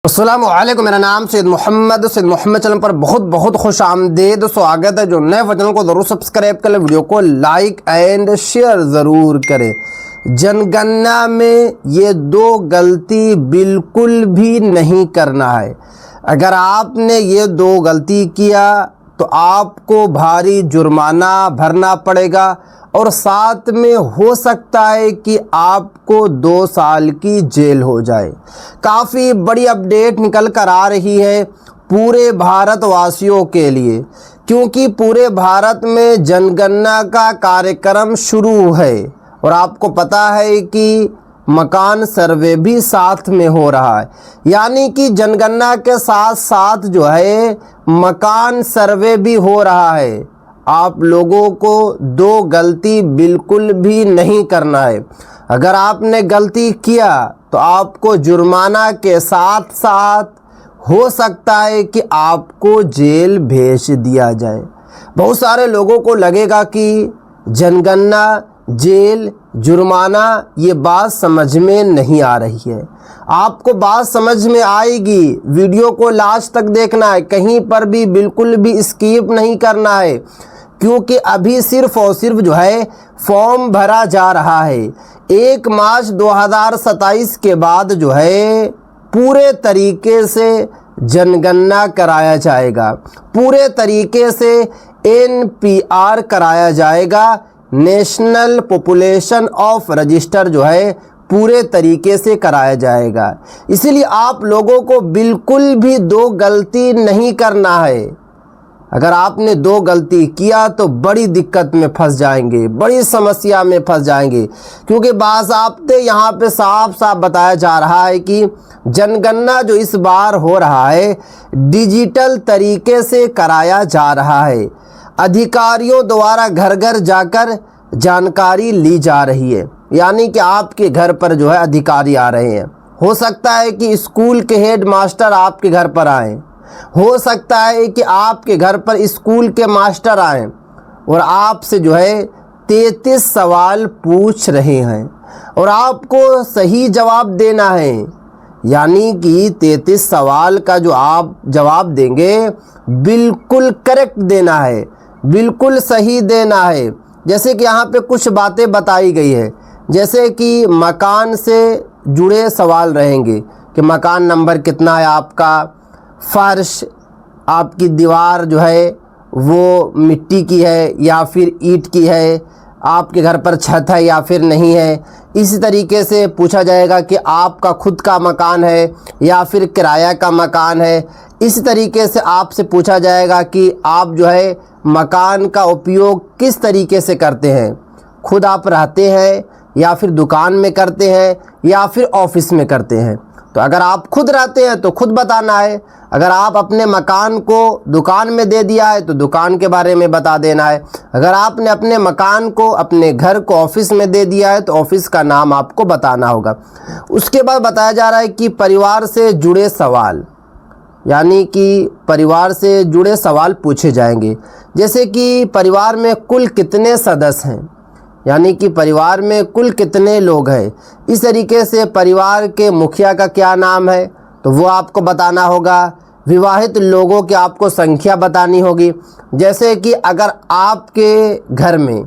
अस्सलामुअलैकुम, मेरा नाम सैयद मोहम्मद चैनल पर बहुत बहुत खुश आमदेद स्वागत है। जो नए चैनल को ज़रूर सब्सक्राइब करें, वीडियो को लाइक एंड शेयर ज़रूर करें। जनगणना में ये दो गलती बिल्कुल भी नहीं करना है। अगर आपने ये दो गलती किया तो आपको भारी जुर्माना भरना पड़ेगा और साथ में हो सकता है कि आपको 2 साल की जेल हो जाए। काफ़ी बड़ी अपडेट निकल कर आ रही है पूरे भारतवासियों के लिए, क्योंकि पूरे भारत में जनगणना का कार्यक्रम शुरू है और आपको पता है कि मकान सर्वे भी साथ में हो रहा है। यानी कि जनगणना के साथ साथ जो है मकान सर्वे भी हो रहा है। आप लोगों को दो गलती बिल्कुल भी नहीं करना है। अगर आपने गलती किया तो आपको जुर्माना के साथ साथ हो सकता है कि आपको जेल भेज दिया जाए। बहुत सारे लोगों को लगेगा कि जनगणना, जेल, जुर्माना ये बात समझ में नहीं आ रही है। आपको बात समझ में आएगी। वीडियो को लास्ट तक देखना है, कहीं पर भी बिल्कुल भी स्किप नहीं करना है, क्योंकि अभी सिर्फ और सिर्फ जो है फॉर्म भरा जा रहा है। 1 मार्च 2027 के बाद जो है पूरे तरीके से जनगणना कराया जाएगा, पूरे तरीके से NPR कराया जाएगा। नेशनल पॉपुलेशन ऑफ रजिस्टर जो है पूरे तरीके से कराया जाएगा। इसीलिए आप लोगों को बिल्कुल भी दो गलती नहीं करना है। अगर आपने दो गलती किया तो बड़ी दिक्कत में फंस जाएंगे, बड़ी समस्या में फंस जाएंगे, क्योंकि बाज़ाब्ते यहाँ पे साफ साफ बताया जा रहा है कि जनगणना जो इस बार हो रहा है डिजिटल तरीके से कराया जा रहा है। अधिकारियों द्वारा घर घर जाकर जानकारी ली जा रही है, यानी कि आपके घर पर जो है अधिकारी आ रहे हैं। हो सकता है कि स्कूल के हेड मास्टर आपके घर पर आएँ, हो सकता है कि आपके घर पर स्कूल के मास्टर आएँ और आपसे जो है 33 सवाल पूछ रहे हैं और आपको सही जवाब देना है। यानी कि 33 सवाल का जो आप जवाब देंगे बिल्कुल करेक्ट देना है, बिल्कुल सही देना है। जैसे कि यहाँ पे कुछ बातें बताई गई है, जैसे कि मकान से जुड़े सवाल रहेंगे कि मकान नंबर कितना है आपका, फर्श, आपकी दीवार जो है वो मिट्टी की है या फिर ईंट की है, आपके घर पर छत है या फिर नहीं है। इसी तरीके से पूछा जाएगा कि आपका खुद का मकान है या फिर किराया का मकान है। इसी तरीके से आपसे पूछा जाएगा कि आप जो है मकान का उपयोग किस तरीके से करते हैं, खुद आप रहते हैं या फिर दुकान में करते हैं या फिर ऑफिस में करते हैं। तो अगर आप खुद रहते हैं तो खुद बताना है, अगर आप अपने मकान को दुकान में दे दिया है तो दुकान के बारे में बता देना है, अगर आपने अपने मकान को, अपने घर को ऑफिस में दे दिया है तो ऑफिस का नाम आपको बताना होगा। उसके बाद बताया जा रहा है कि परिवार से जुड़े सवाल, यानी कि परिवार से जुड़े सवाल पूछे जाएंगे, जैसे कि परिवार में कुल कितने सदस्य हैं, यानी कि परिवार में कुल कितने लोग हैं। इस तरीके से परिवार के मुखिया का क्या नाम है तो वो आपको बताना होगा। विवाहित लोगों की आपको संख्या बतानी होगी, जैसे कि अगर आपके घर में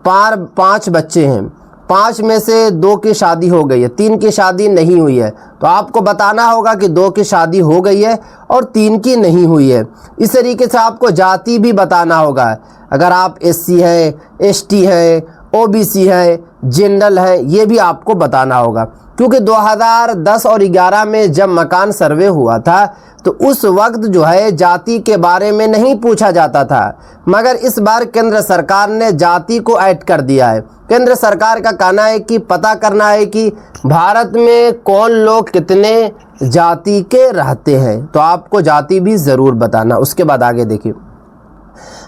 5 बच्चे हैं, 5 में से 2 की शादी हो गई है, 3 की शादी नहीं हुई है, तो आपको बताना होगा कि 2 की शादी हो गई है और 3 की नहीं हुई है। इस तरीके से आपको जाति भी बताना होगा। अगर आप SC है, ST है, OBC है, जनरल है, ये भी आपको बताना होगा। क्योंकि 2010 और 11 में जब मकान सर्वे हुआ था तो उस वक्त जो है जाति के बारे में नहीं पूछा जाता था, मगर इस बार केंद्र सरकार ने जाति को ऐड कर दिया है। केंद्र सरकार का कहना है कि पता करना है कि भारत में कौन लोग कितने जाति के रहते हैं, तो आपको जाति भी ज़रूर बताना। उसके बाद आगे देखिए,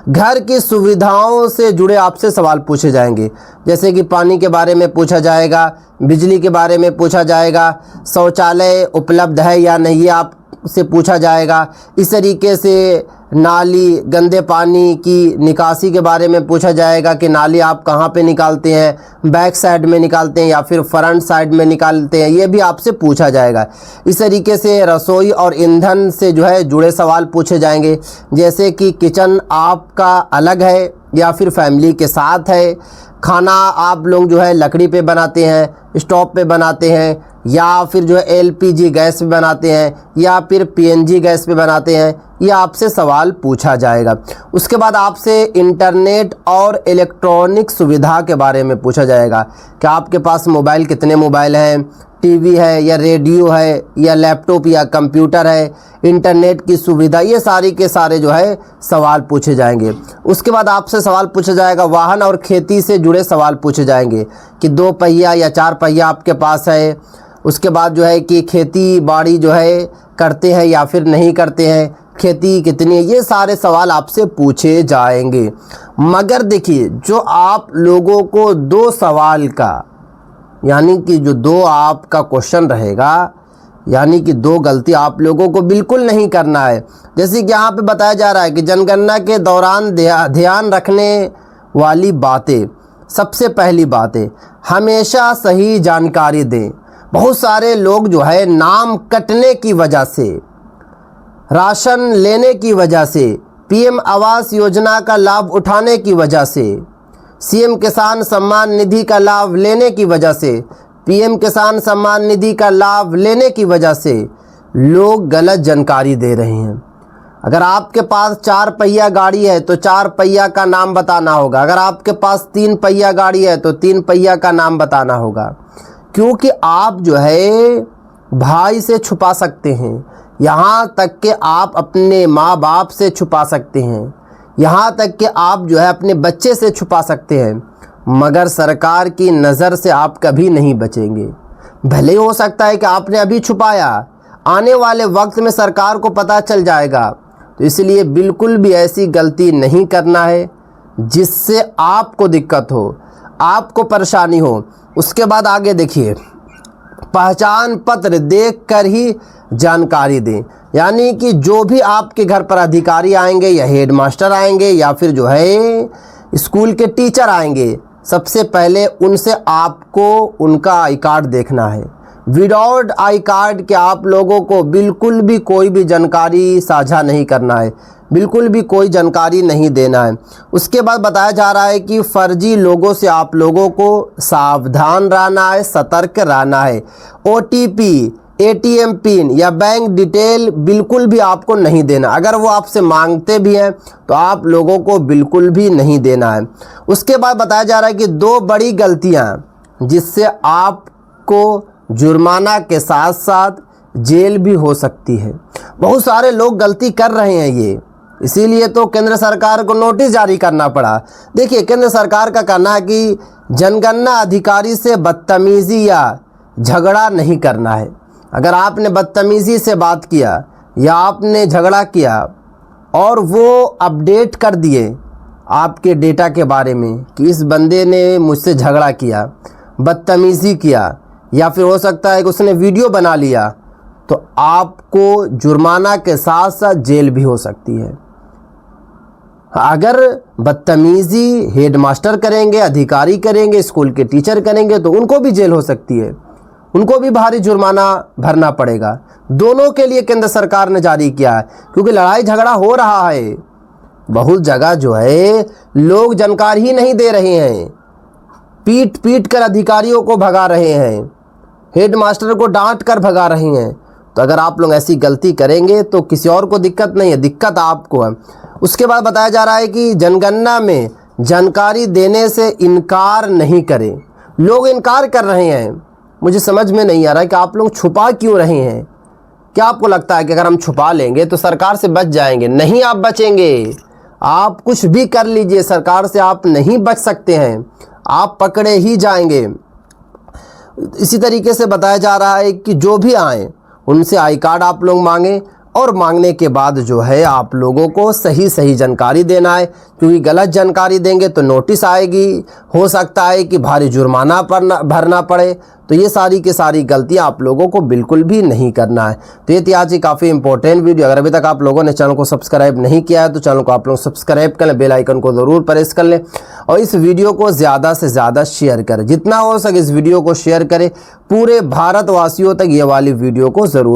घर की सुविधाओं से जुड़े आपसे सवाल पूछे जाएंगे, जैसे कि पानी के बारे में पूछा जाएगा, बिजली के बारे में पूछा जाएगा, शौचालय उपलब्ध है या नहीं आपसे पूछा जाएगा। इस तरीके से नाली, गंदे पानी की निकासी के बारे में पूछा जाएगा कि नाली आप कहाँ पे निकालते हैं, बैक साइड में निकालते हैं या फिर फ्रंट साइड में निकालते हैं, ये भी आपसे पूछा जाएगा। इस तरीके से रसोई और ईंधन से जो है जुड़े सवाल पूछे जाएंगे, जैसे कि किचन आपका अलग है या फिर फैमिली के साथ है, खाना आप लोग जो है लकड़ी पे बनाते हैं, स्टोव पे बनाते हैं, या फिर जो है एलपीजी गैस पे बनाते हैं या फिर पीएनजी गैस पे बनाते हैं, ये आपसे सवाल पूछा जाएगा। उसके बाद आपसे इंटरनेट और इलेक्ट्रॉनिक सुविधा के बारे में पूछा जाएगा कि आपके पास मोबाइल कितने मोबाइल हैं, टीवी है या रेडियो है या लैपटॉप या कंप्यूटर है, इंटरनेट की सुविधा, ये सारी के सारे जो है सवाल पूछे जाएंगे। उसके बाद आपसे सवाल पूछा जाएगा वाहन और खेती से जुड़े सवाल पूछे जाएंगे कि 2 पहिया या 4 पहिया आपके पास है। उसके बाद जो है कि खेती बाड़ी जो है करते हैं या फिर नहीं करते हैं, खेती कितनी है, ये सारे सवाल आपसे पूछे जाएंगे। मगर देखिए, जो आप लोगों को 2 सवाल का, यानी कि जो 2 आपका क्वेश्चन रहेगा, यानी कि 2 गलती आप लोगों को बिल्कुल नहीं करना है। जैसे कि यहाँ पे बताया जा रहा है कि जनगणना के दौरान ध्यान रखने वाली बातें, सबसे पहली बात है हमेशा सही जानकारी दें। बहुत सारे लोग जो है नाम कटने की वजह से, राशन लेने की वजह से, पीएम आवास योजना का लाभ उठाने की वजह से, सीएम किसान सम्मान निधि का लाभ लेने की वजह से, पीएम किसान सम्मान निधि का लाभ लेने की वजह से लोग गलत जानकारी दे रहे हैं। अगर आपके पास 4 पहिया गाड़ी है तो 4 पहिया का नाम बताना होगा, अगर आपके पास 3 पहिया गाड़ी है तो 3 पहिया का नाम बताना होगा, क्योंकि आप जो है भाई से छुपा सकते हैं, यहाँ तक कि आप अपने माँ बाप से छुपा सकते हैं, यहाँ तक कि आप जो है अपने बच्चे से छुपा सकते हैं, मगर सरकार की नज़र से आप कभी नहीं बचेंगे। भले हो सकता है कि आपने अभी छुपाया, आने वाले वक्त में सरकार को पता चल जाएगा। तो इसलिए बिल्कुल भी ऐसी गलती नहीं करना है जिससे आपको दिक्कत हो, आपको परेशानी हो। उसके बाद आगे देखिए, पहचान पत्र देखकर ही जानकारी दें। यानी कि जो भी आपके घर पर अधिकारी आएंगे या हेड मास्टर आएंगे या फिर जो है स्कूल के टीचर आएंगे, सबसे पहले उनसे आपको उनका आई कार्ड देखना है। विदाउट आई कार्ड के आप लोगों को बिल्कुल भी कोई भी जानकारी साझा नहीं करना है, बिल्कुल भी कोई जानकारी नहीं देना है। उसके बाद बताया जा रहा है कि फर्जी लोगों से आप लोगों को सावधान रहना है, सतर्क रहना है। ओटीपी, एटीएम पिन या बैंक डिटेल बिल्कुल भी आपको नहीं देना। अगर वो आपसे मांगते भी हैं तो आप लोगों को बिल्कुल भी नहीं देना है। उसके बाद बताया जा रहा है कि 2 बड़ी गलतियां जिससे आपको जुर्माना के साथ साथ जेल भी हो सकती है। बहुत सारे लोग गलती कर रहे हैं ये, इसीलिए तो केंद्र सरकार को नोटिस जारी करना पड़ा। देखिए, केंद्र सरकार का कहना है कि जनगणना अधिकारी से बदतमीजी या झगड़ा नहीं करना है। अगर आपने बदतमीजी से बात किया या आपने झगड़ा किया और वो अपडेट कर दिए आपके डेटा के बारे में कि इस बंदे ने मुझसे झगड़ा किया, बदतमीजी किया, या फिर हो सकता है कि उसने वीडियो बना लिया, तो आपको जुर्माना के साथ साथ जेल भी हो सकती है। अगर बदतमीजी हेडमास्टर करेंगे, अधिकारी करेंगे, स्कूल के टीचर करेंगे, तो उनको भी जेल हो सकती है, उनको भी भारी जुर्माना भरना पड़ेगा। दोनों के लिए केंद्र सरकार ने जारी किया है, क्योंकि लड़ाई झगड़ा हो रहा है। बहुत जगह जो है लोग जानकारी ही नहीं दे रहे हैं, पीट पीट कर अधिकारियों को भगा रहे हैं, हेडमास्टर को डांट कर भगा रहे हैं। तो अगर आप लोग ऐसी गलती करेंगे तो किसी और को दिक्कत नहीं है, दिक्कत आपको है। उसके बाद बताया जा रहा है कि जनगणना में जानकारी देने से इनकार नहीं करें। लोग इनकार कर रहे हैं, मुझे समझ में नहीं आ रहा है कि आप लोग छुपा क्यों रहे हैं। क्या आपको लगता है कि अगर हम छुपा लेंगे तो सरकार से बच जाएंगे? नहीं, आप बचेंगे। आप कुछ भी कर लीजिए, सरकार से आप नहीं बच सकते हैं, आप पकड़े ही जाएंगे। इसी तरीके से बताया जा रहा है कि जो भी आए उनसे आई कार्ड आप लोग मांगें, और मांगने के बाद जो है आप लोगों को सही सही जानकारी देना है, क्योंकि गलत जानकारी देंगे तो नोटिस आएगी, हो सकता है कि भारी जुर्माना भरना पड़े। तो ये सारी की सारी गलतियां आप लोगों को बिल्कुल भी नहीं करना है। तो ये थी आज की काफ़ी इंपॉर्टेंट वीडियो। अगर अभी तक आप लोगों ने चैनल को सब्सक्राइब नहीं किया है तो चैनल को आप लोग सब्सक्राइब कर लें, बेल आइकन को ज़रूर प्रेस कर लें और इस वीडियो को ज़्यादा से ज़्यादा शेयर करें। जितना हो सके इस वीडियो को शेयर करें, पूरे भारतवासियों तक ये वाली वीडियो को ज़रूर